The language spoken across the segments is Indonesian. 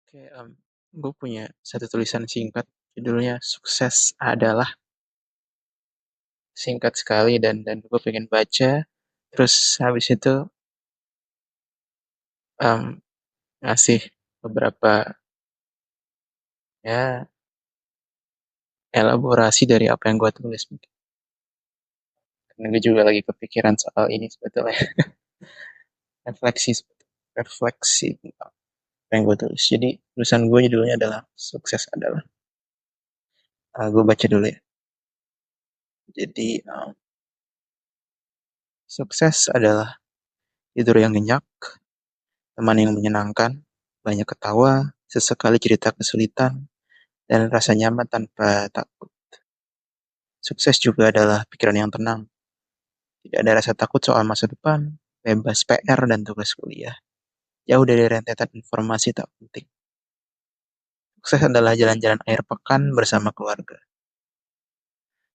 Oke, gue punya satu tulisan singkat, judulnya "Sukses Adalah". Singkat sekali dan gue pengen baca. Terus habis itu em, ngasih beberapa ya elaborasi dari apa yang gue tulis. Karena gue juga lagi kepikiran soal ini sebetulnya. Refleksi, refleksi tentang apa yang gue tulis. Jadi tulisan gue judulnya adalah "Sukses Adalah". Gue baca dulu ya. Jadi sukses adalah tidur yang nyenyak, teman yang menyenangkan, banyak ketawa, sesekali cerita kesulitan, dan rasa nyaman tanpa takut. Sukses juga adalah pikiran yang tenang. Tidak ada rasa takut soal masa depan, bebas PR dan tugas kuliah. Jauh dari rentetan informasi tak penting. Sukses adalah jalan-jalan akhir pekan bersama keluarga.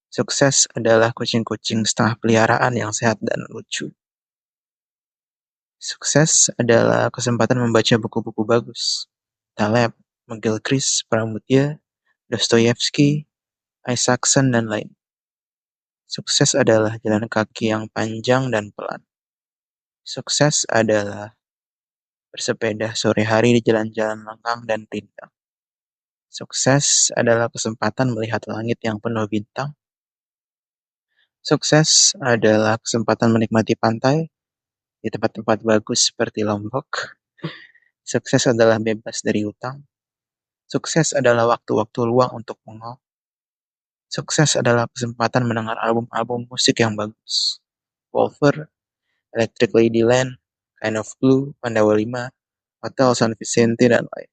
Sukses adalah kucing-kucing setengah peliharaan yang sehat dan lucu. Sukses adalah kesempatan membaca buku-buku bagus. Taleb, McGilchrist, Pramudia, Dostoyevsky, Isaacson, dan lain. Sukses adalah jalan kaki yang panjang dan pelan. Sukses adalah bersepeda sore hari di jalan-jalan lengang dan rindang. Sukses adalah kesempatan melihat langit yang penuh bintang. Sukses adalah kesempatan menikmati pantai di tempat-tempat bagus seperti Lombok. Sukses adalah bebas dari hutang. Sukses adalah waktu-waktu luang untuk mengol. Sukses adalah kesempatan mendengar album-album musik yang bagus. Wolver, Electric Ladyland, Kind of Blue, Pandawa 5, Hotel San Vicente, dan lain.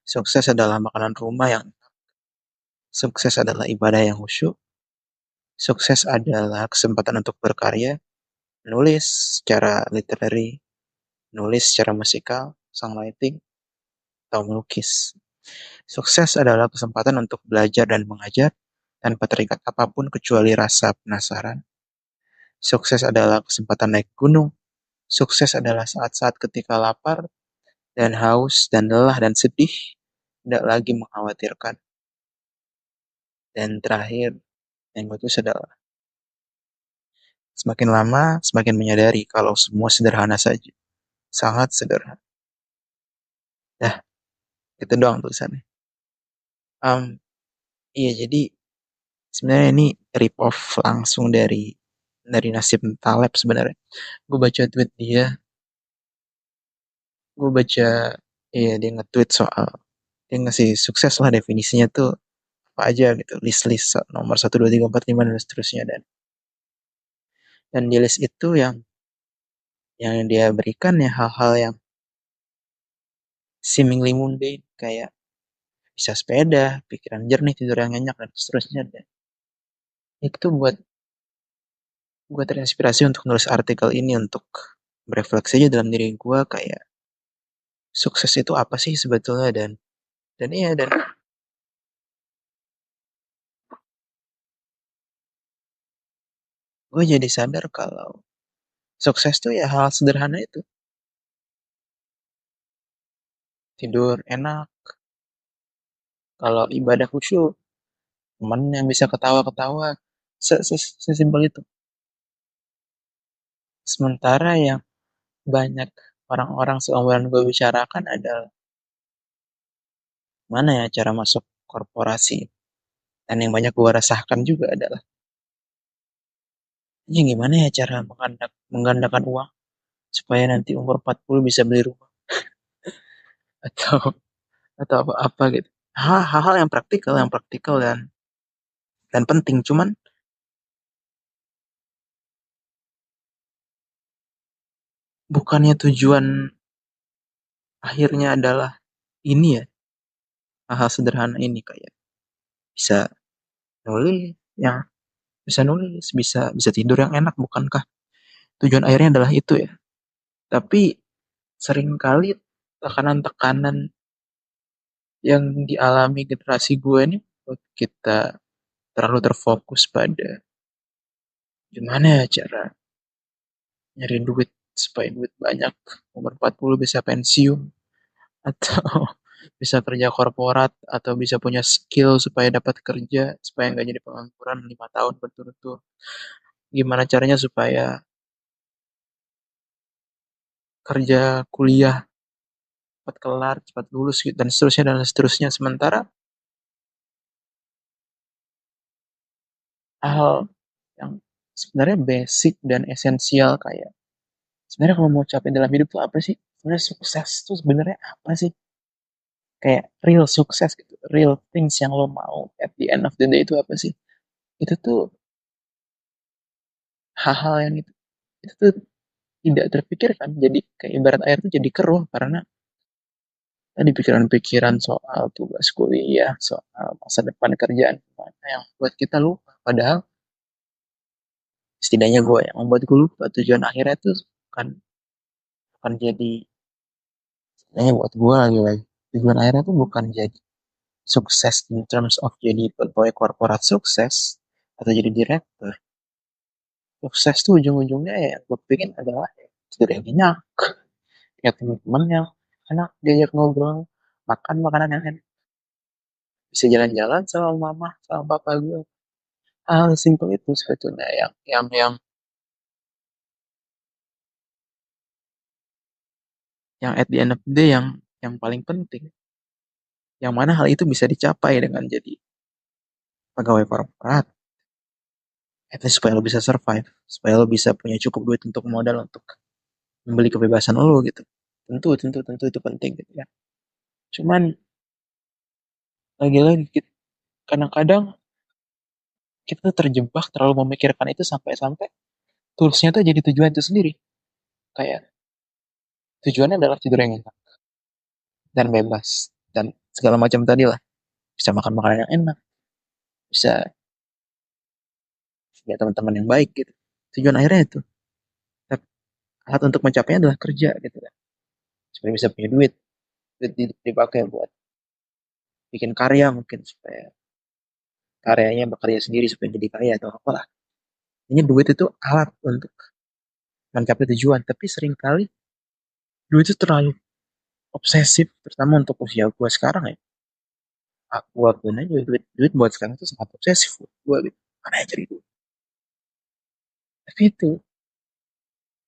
Sukses adalah makanan rumah yang sukses adalah ibadah yang khusyuk. Sukses adalah kesempatan untuk berkarya, menulis secara literary, menulis secara musikal, songwriting, atau melukis. Sukses adalah kesempatan untuk belajar dan mengajar tanpa terikat apapun kecuali rasa penasaran. Sukses adalah kesempatan naik gunung. Sukses adalah saat-saat ketika lapar dan haus dan lelah dan sedih tidak lagi mengkhawatirkan. Dan terakhir, yang itu adalah semakin lama semakin menyadari kalau semua sederhana saja. Sangat sederhana. Dah, itu doang tulisannya. Um, iya, jadi sebenarnya ini rip off langsung dari Nasib Taleb sebenarnya. Gue baca tweet dia, gue baca, iya dia nge-tweet soal, dia ngasih sukses lah definisinya tuh apa aja gitu, list-list nomor 1, 2, 3, 4, 5 dan seterusnya. Dan di list itu yang dia berikan ya hal-hal yang seemingly mundane, kayak bisa sepeda, pikiran jernih, tidur yang nyenyak, dan seterusnya. Dan itu gue terinspirasi untuk nulis artikel ini, untuk berefleksi aja dalam diri gue, kayak sukses itu apa sih sebetulnya. Dan iya, dan gue jadi sadar kalau sukses tuh ya hal sederhana itu. Tidur enak, kalau ibadah khusyuk, teman yang bisa ketawa-ketawa, sesimpel itu. Sementara yang banyak orang-orang seumuran gue bicarakan adalah mana ya cara masuk korporasi. Dan yang banyak gue resahkan juga adalah, ini gimana ya cara menggandakan uang supaya nanti umur 40 bisa beli rumah atau atau apa-apa gitu. Hal-hal yang praktikal dan penting. Cuman bukannya tujuan akhirnya adalah ini ya, hal-hal sederhana ini, kayak bisa nulis, ya bisa nulis, bisa tidur yang enak, bukankah tujuan akhirnya adalah itu ya? Tapi seringkali tekanan-tekanan yang dialami generasi gue ini buat kita terlalu terfokus pada gimana ya cara nyari duit supaya duit banyak, umur 40 bisa pensiun, atau bisa kerja korporat, atau bisa punya skill supaya dapat kerja, supaya nggak jadi pengangguran 5 tahun berturut-turut. Gimana caranya supaya kerja, kuliah, cepat kelar, cepat lulus, gitu, dan seterusnya, dan seterusnya. Sementara hal yang sebenarnya basic dan esensial, kayak sebenarnya kalau mau capai dalam hidup tuh apa sih? Sebenarnya sukses tuh sebenarnya apa sih? Kayak real sukses gitu, real things yang lo mau at the end of the day itu apa sih? Itu tuh hal-hal yang itu tuh tidak terpikirkan. Jadi kayak ibarat air tuh jadi keruh karena tadi pikiran-pikiran soal tugas kuliah, soal masa depan kerjaan gimana, yang buat kita lupa. Padahal setidaknya gue yang membuat gue lupa tujuan akhirnya tuh bukan bukan jadi, setidaknya buat gue lagi tujuan akhirnya tuh bukan jadi sukses in terms of jadi pegawai korporat sukses atau jadi direktur. Sukses tuh ujung-ujungnya ya gue pikir adalah tidur yang nyenyak, ya teman-teman yang enak diajak ngobrol, makan makanan yang enak, bisa jalan-jalan sama mama sama papa gue. Hal simpel itu sebetulnya yang at the end of the day yang paling penting. Yang mana hal itu bisa dicapai dengan jadi pegawai korporat. Itu supaya lo bisa survive, supaya lo bisa punya cukup duit untuk modal untuk membeli kebebasan lo gitu. Tentu, tentu, tentu itu penting gitu ya. Cuman lagi-lagi kadang-kadang kita tuh terjebak terlalu memikirkan itu sampai-sampai toolsnya tuh jadi tujuan itu sendiri. Kayak tujuannya adalah tidur yang enak dan bebas dan segala macam tadi lah. Bisa makan makanan yang enak, bisa punya teman-teman yang baik gitu. Tujuan akhirnya itu. Tapi alat untuk mencapainya adalah kerja gitu kan. Supaya bisa punya duit, duit dipakai buat bikin karya mungkin, supaya karyanya bekerja sendiri supaya jadi kaya atau apalah. Ini duit itu alat untuk mencapai tujuan, tapi seringkali duit itu terlalu obsesif, terutama untuk usia gue sekarang ya. Aku akuin aja duit duit buat sekarang itu sangat obsesif buat gue gitu. Mana aja cari duit. Tapi itu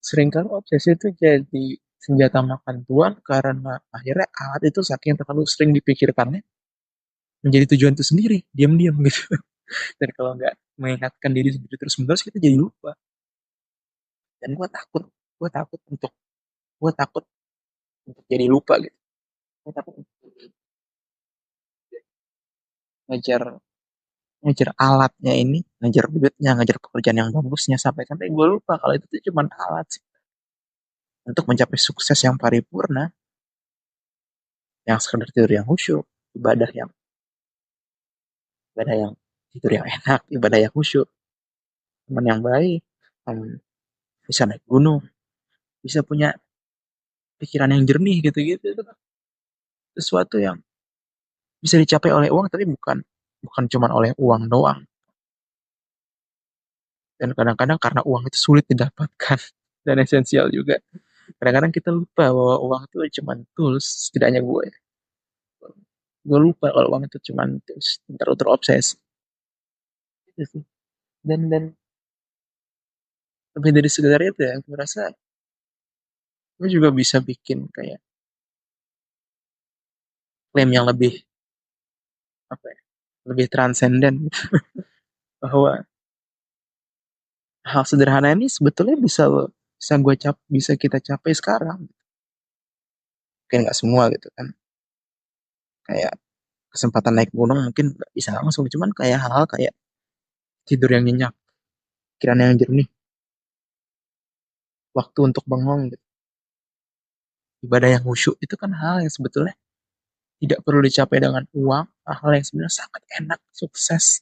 seringkali obsesi itu jadi senjata makan tuan karena akhirnya alat itu saking terlalu sering dipikirkannya menjadi tujuan itu sendiri, diam-diam gitu. Dan kalau nggak mengingatkan diri sendiri terus menerus kita jadi lupa. Dan gue takut untuk gue takut untuk jadi lupa gitu. Gue takut untuk ngejar ngejar alatnya ini, ngejar duitnya, ngejar pekerjaan yang bagusnya, sampai-sampai gue lupa kalau itu tuh cuma alat sih untuk mencapai sukses yang paripurna, yang sekedar tidur yang khusyuk, ibadah yang ibadah yang tidur yang enak, ibadah yang khusyuk, teman yang baik, bisa naik gunung, bisa punya pikiran yang jernih gitu-gitu. Itu kan sesuatu yang bisa dicapai oleh uang, tapi bukan bukan cuma oleh uang doang. Dan kadang-kadang karena uang itu sulit didapatkan dan esensial juga. Kadang-kadang kita lupa bahwa uang itu cuma tools, setidaknya gue lupa kalau uang itu cuma tools, terlalu terobsesi. Itu sih. Dan lebih dari sekedar itu ya, gue rasa gue juga bisa bikin kayak klaim yang lebih apa ya, lebih transenden gitu. Bahwa hal sederhana ini sebetulnya bisa bisa kita capai sekarang. Mungkin nggak semua gitu kan, kayak kesempatan naik gunung mungkin nggak bisa langsung, cuman kayak hal-hal kayak tidur yang nyenyak, pikiran yang jernih, waktu untuk bengong gitu, ibadah yang khusyuk, itu kan hal yang sebetulnya tidak perlu dicapai dengan uang, hal yang sebenarnya sangat enak, sukses,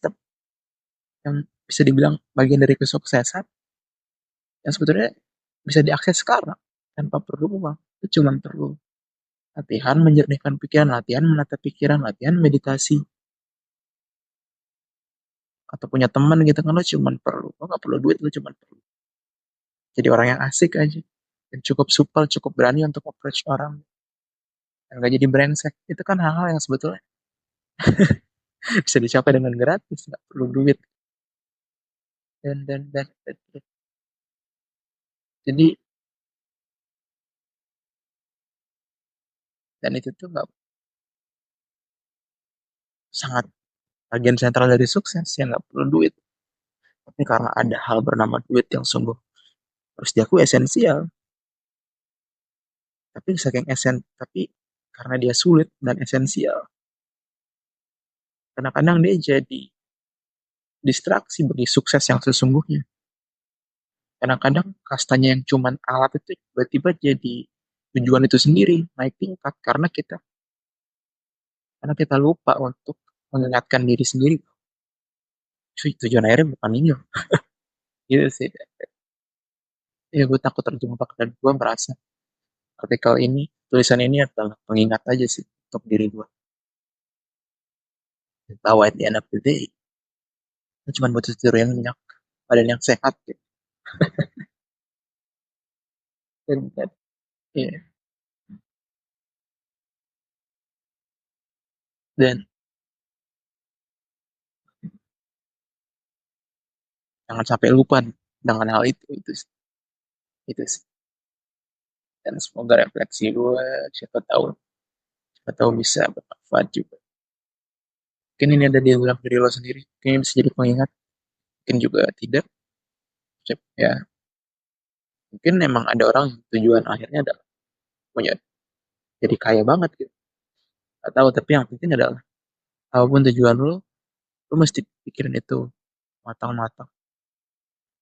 yang bisa dibilang bagian dari kesuksesan, yang sebetulnya bisa diakses sekarang tanpa perlu uang. Itu cuma perlu latihan menjernihkan pikiran, latihan menata pikiran, latihan meditasi, atau punya teman gitu kan. Lo nggak perlu duit, lo cuma perlu jadi orang yang asik aja dan cukup supel, cukup berani untuk approach orang. dan nggak jadi brengsek. Itu kan hal-hal yang sebetulnya bisa dicapai dengan gratis, nggak perlu duit. Dan jadi dan itu tuh nggak sangat bagian sentral dari sukses yang nggak perlu duit. Tapi karena ada hal bernama duit yang sungguh harus diakui esensial. Tapi karena dia sulit dan esensial, kadang-kadang dia jadi distraksi bagi sukses yang sesungguhnya. Kadang-kadang kastanya yang cuman alat itu tiba-tiba jadi tujuan itu sendiri, naik tingkat karena kita lupa untuk mengingatkan diri sendiri, cuy, tujuan akhirnya bukan ini loh. Gitu sih. Ya gue takut terjebak dan gue merasa tulisan ini adalah pengingat aja sih untuk diri gue. Tahu at the end of the day, gue cuma butuh tidur yang nyenyak, badan yang sehat gitu. Dan iya. Dan jangan sampai lupa dengan hal itu sih. Dan semoga refleksi gue, siapa tahu bisa bermanfaat juga. Mungkin ini ada dia ulang diri lo sendiri, mungkin bisa jadi pengingat, mungkin juga tidak. Ya, mungkin emang ada orang yang tujuan akhirnya adalah punya jadi kaya banget gitu. Gak tahu, tapi yang penting adalah apapun tujuan lo mesti pikirin itu matang-matang.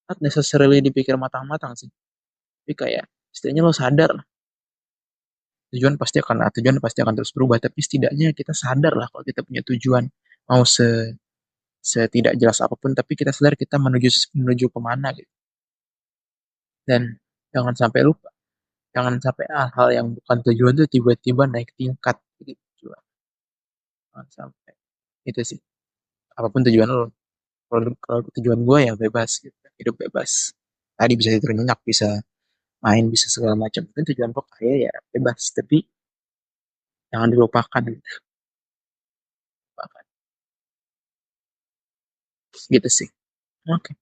Not necessarily dipikir matang-matang sih, tapi kayak setidaknya lo sadar lah, tujuan pasti akan terus berubah, tapi setidaknya kita sadar lah kalau kita punya tujuan, mau setidak jelas apapun, tapi kita sadar kita menuju menuju kemana gitu. Dan jangan sampai lupa, jangan sampai hal yang bukan tujuan tuh tiba-tiba naik tingkat gitu. Jangan sampai itu sih. Apapun tujuan lo, kalau tujuan gue ya bebas gitu, hidup bebas. Tadi bisa tidur nyenyak, bisa main, bisa segala macam. Mungkin tujuan pokoknya ya bebas, tapi jangan dilupakan gitu. Lupakan. Gitu sih. Oke.